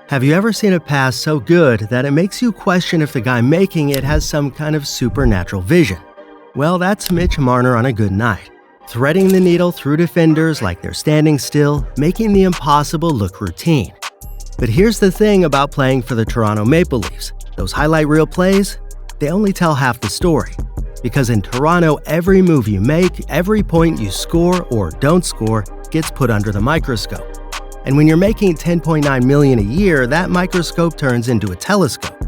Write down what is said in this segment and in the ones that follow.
Have you ever seen a pass so good that it makes you question if the guy making it has some kind of supernatural vision? Well, that's Mitch Marner on a good night, threading the needle through defenders like they're standing still, making the impossible look routine. But here's the thing about playing for the Toronto Maple Leafs. Those highlight reel plays, they only tell half the story. Because in Toronto, every move you make, every point you score or don't score, gets put under the microscope. And when you're making $10.9 million a year, that microscope turns into a telescope,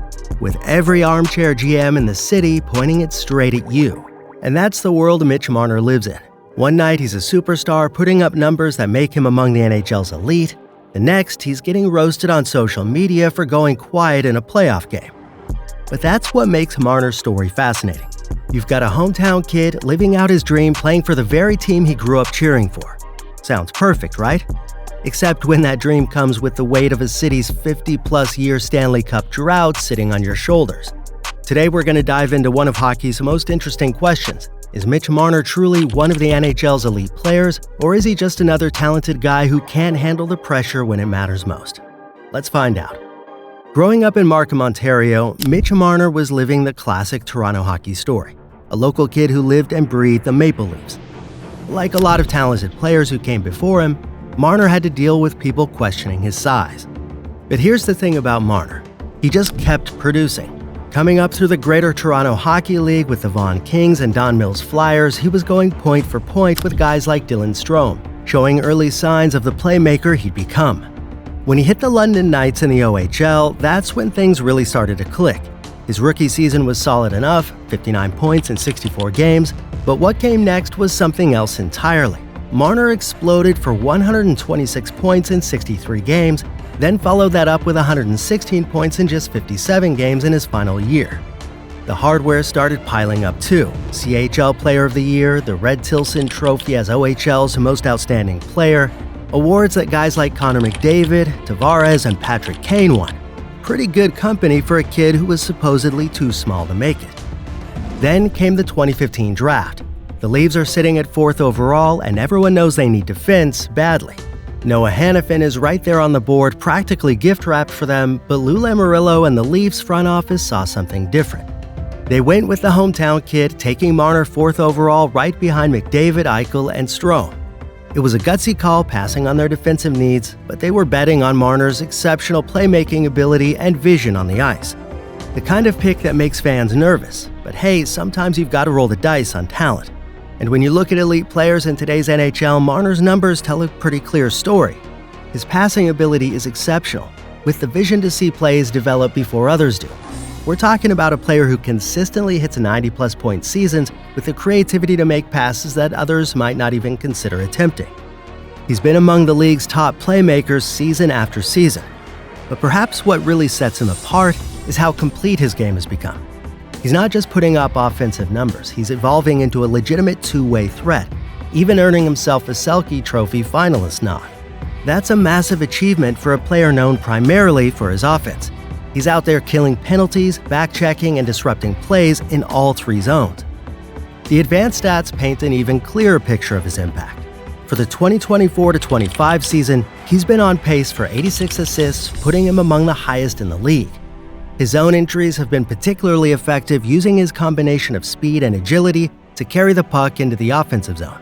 with every armchair GM in the city pointing it straight at you. And that's the world Mitch Marner lives in. One night he's a superstar, putting up numbers that make him among the NHL's elite. The next, he's getting roasted on social media for going quiet in a playoff game. But that's what makes Marner's story fascinating. You've got a hometown kid living out his dream playing for the very team he grew up cheering for. Sounds perfect, right? Except when that dream comes with the weight of a city's 50-plus year Stanley Cup drought sitting on your shoulders. Today we're going to dive into one of hockey's most interesting questions. Is Mitch Marner truly one of the NHL's elite players, or is he just another talented guy who can't handle the pressure when it matters most? Let's find out. Growing up in Markham, Ontario, Mitch Marner was living the classic Toronto hockey story, a local kid who lived and breathed the Maple Leafs. Like a lot of talented players who came before him, Marner had to deal with people questioning his size. But here's the thing about Marner. He just kept producing. Coming up through the Greater Toronto Hockey League with the Vaughan Kings and Don Mills Flyers, he was going point for point with guys like Dylan Strome, showing early signs of the playmaker he'd become. When he hit the London Knights in the OHL, that's when things really started to click. His rookie season was solid enough, 59 points in 64 games, but what came next was something else entirely. Marner exploded for 126 points in 63 games, then followed that up with 116 points in just 57 games in his final year. The hardware started piling up too. CHL Player of the Year, the Red Tilson Trophy as OHL's Most Outstanding Player, awards that guys like Connor McDavid, Tavares, and Patrick Kane won. Pretty good company for a kid who was supposedly too small to make it. Then came the 2015 draft. The Leafs are sitting at 4th overall, and everyone knows they need defense badly. Noah Hannafin is right there on the board, practically gift-wrapped for them, but Lou Lamoriello and the Leafs front office saw something different. They went with the hometown kid, taking Marner 4th overall right behind McDavid, Eichel, and Strome. It was a gutsy call passing on their defensive needs, but they were betting on Marner's exceptional playmaking ability and vision on the ice. The kind of pick that makes fans nervous, but hey, sometimes you've got to roll the dice on talent. And when you look at elite players in today's NHL, Marner's numbers tell a pretty clear story. His passing ability is exceptional, with the vision to see plays develop before others do. We're talking about a player who consistently hits 90-plus point seasons with the creativity to make passes that others might not even consider attempting. He's been among the league's top playmakers season after season. But perhaps what really sets him apart is how complete his game has become. He's not just putting up offensive numbers, he's evolving into a legitimate two-way threat, even earning himself a Selke Trophy finalist nod. That's a massive achievement for a player known primarily for his offense. He's out there killing penalties, back-checking, and disrupting plays in all three zones. The advanced stats paint an even clearer picture of his impact. For the 2024-25 season, he's been on pace for 86 assists, putting him among the highest in the league. His zone entries have been particularly effective, using his combination of speed and agility to carry the puck into the offensive zone.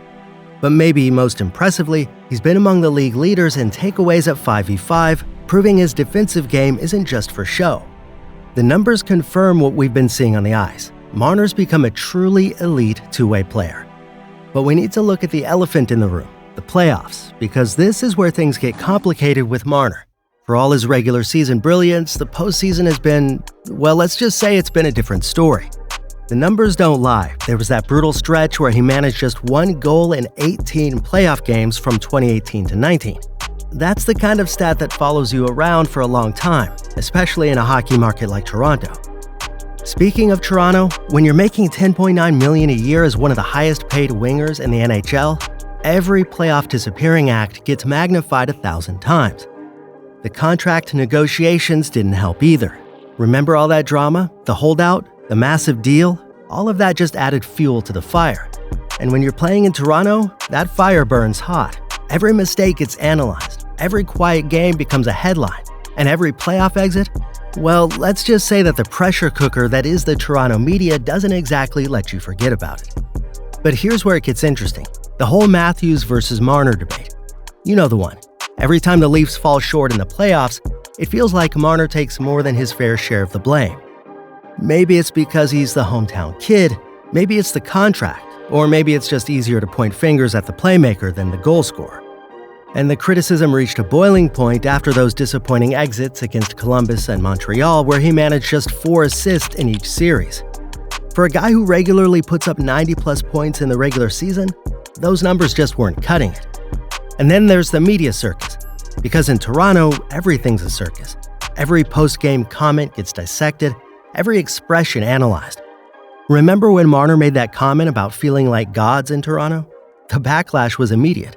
But maybe most impressively, he's been among the league leaders in takeaways at 5v5, proving his defensive game isn't just for show. The numbers confirm what we've been seeing on the ice. Marner's become a truly elite two-way player. But we need to look at the elephant in the room, the playoffs, because this is where things get complicated with Marner. For all his regular season brilliance, the postseason has been, well, let's just say it's been a different story. The numbers don't lie. There was that brutal stretch where he managed just 1 goal in 18 playoff games from 2018 to 19. That's the kind of stat that follows you around for a long time, especially in a hockey market like Toronto. Speaking of Toronto, when you're making $10.9 million a year as one of the highest paid wingers in the NHL, every playoff disappearing act gets magnified 1,000 times. The contract negotiations didn't help either. Remember all that drama? The holdout? The massive deal? All of that just added fuel to the fire. And when you're playing in Toronto, that fire burns hot. Every mistake gets analyzed. Every quiet game becomes a headline. And every playoff exit? Well, let's just say that the pressure cooker that is the Toronto media doesn't exactly let you forget about it. But here's where it gets interesting. The whole Matthews versus Marner debate. You know the one. Every time the Leafs fall short in the playoffs, it feels like Marner takes more than his fair share of the blame. Maybe it's because he's the hometown kid, maybe it's the contract, or maybe it's just easier to point fingers at the playmaker than the goal scorer. And the criticism reached a boiling point after those disappointing exits against Columbus and Montreal, where he managed just 4 assists in each series. For a guy who regularly puts up 90-plus points in the regular season, those numbers just weren't cutting it. And then there's the media circus. Because in Toronto, everything's a circus. Every post-game comment gets dissected, every expression analyzed. Remember when Marner made that comment about feeling like gods in Toronto? The backlash was immediate.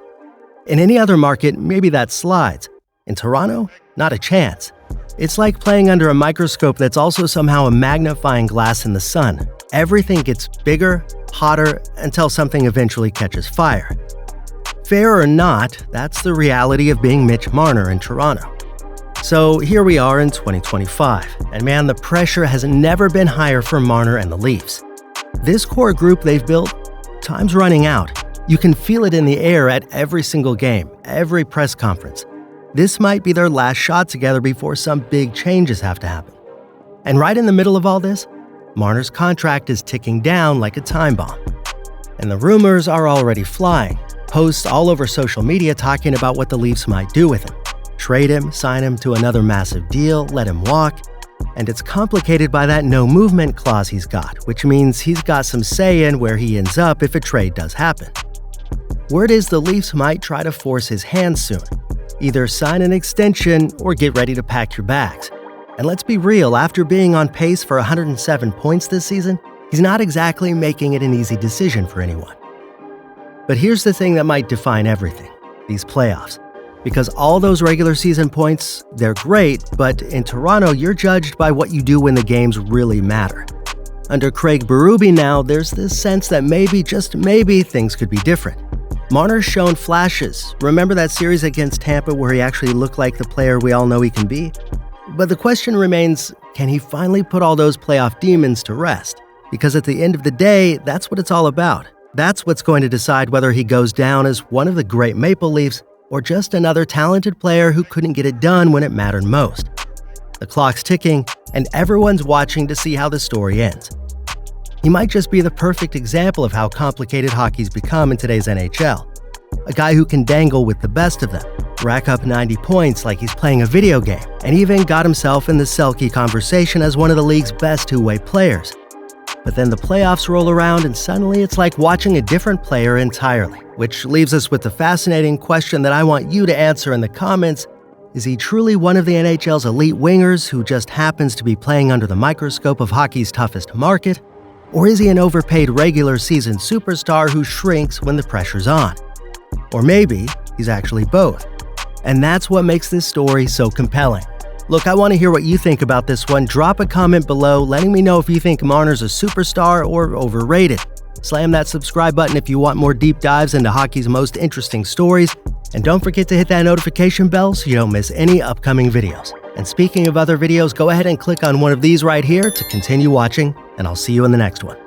In any other market, maybe that slides. In Toronto, not a chance. It's like playing under a microscope that's also somehow a magnifying glass in the sun. Everything gets bigger, hotter, until something eventually catches fire. Fair or not, that's the reality of being Mitch Marner in Toronto. So here we are in 2025, and man, the pressure has never been higher for Marner and the Leafs. This core group they've built, time's running out. You can feel it in the air at every single game, every press conference. This might be their last shot together before some big changes have to happen. And right in the middle of all this, Marner's contract is ticking down like a time bomb. And the rumors are already flying. Posts all over social media talking about what the Leafs might do with him. Trade him, sign him to another massive deal, let him walk. And it's complicated by that no movement clause he's got, which means he's got some say in where he ends up if a trade does happen. Word is the Leafs might try to force his hand soon. Either sign an extension or get ready to pack your bags. And let's be real, after being on pace for 107 points this season, he's not exactly making it an easy decision for anyone. But here's the thing that might define everything, these playoffs. Because all those regular season points, they're great, but in Toronto, you're judged by what you do when the games really matter. Under Craig Berube now, there's this sense that maybe, just maybe, things could be different. Marner's shown flashes. Remember that series against Tampa where he actually looked like the player we all know he can be? But the question remains, can he finally put all those playoff demons to rest? Because at the end of the day, that's what it's all about. That's what's going to decide whether he goes down as one of the great Maple Leafs or just another talented player who couldn't get it done when it mattered most. The clock's ticking, and everyone's watching to see how the story ends. He might just be the perfect example of how complicated hockey's become in today's NHL. A guy who can dangle with the best of them, rack up 90 points like he's playing a video game, and even got himself in the Selke conversation as one of the league's best two-way players. But then the playoffs roll around and suddenly it's like watching a different player entirely, which leaves us with the fascinating question that I want you to answer in the comments. Is he truly one of the NHL's elite wingers who just happens to be playing under the microscope of hockey's toughest market? Or is he an overpaid regular season superstar who shrinks when the pressure's on? Or maybe he's actually both. And that's what makes this story so compelling. Look, I want to hear what you think about this one. Drop a comment below letting me know if you think Marner's a superstar or overrated. Slam that subscribe button if you want more deep dives into hockey's most interesting stories. And don't forget to hit that notification bell so you don't miss any upcoming videos. And speaking of other videos, go ahead and click on one of these right here to continue watching, and I'll see you in the next one.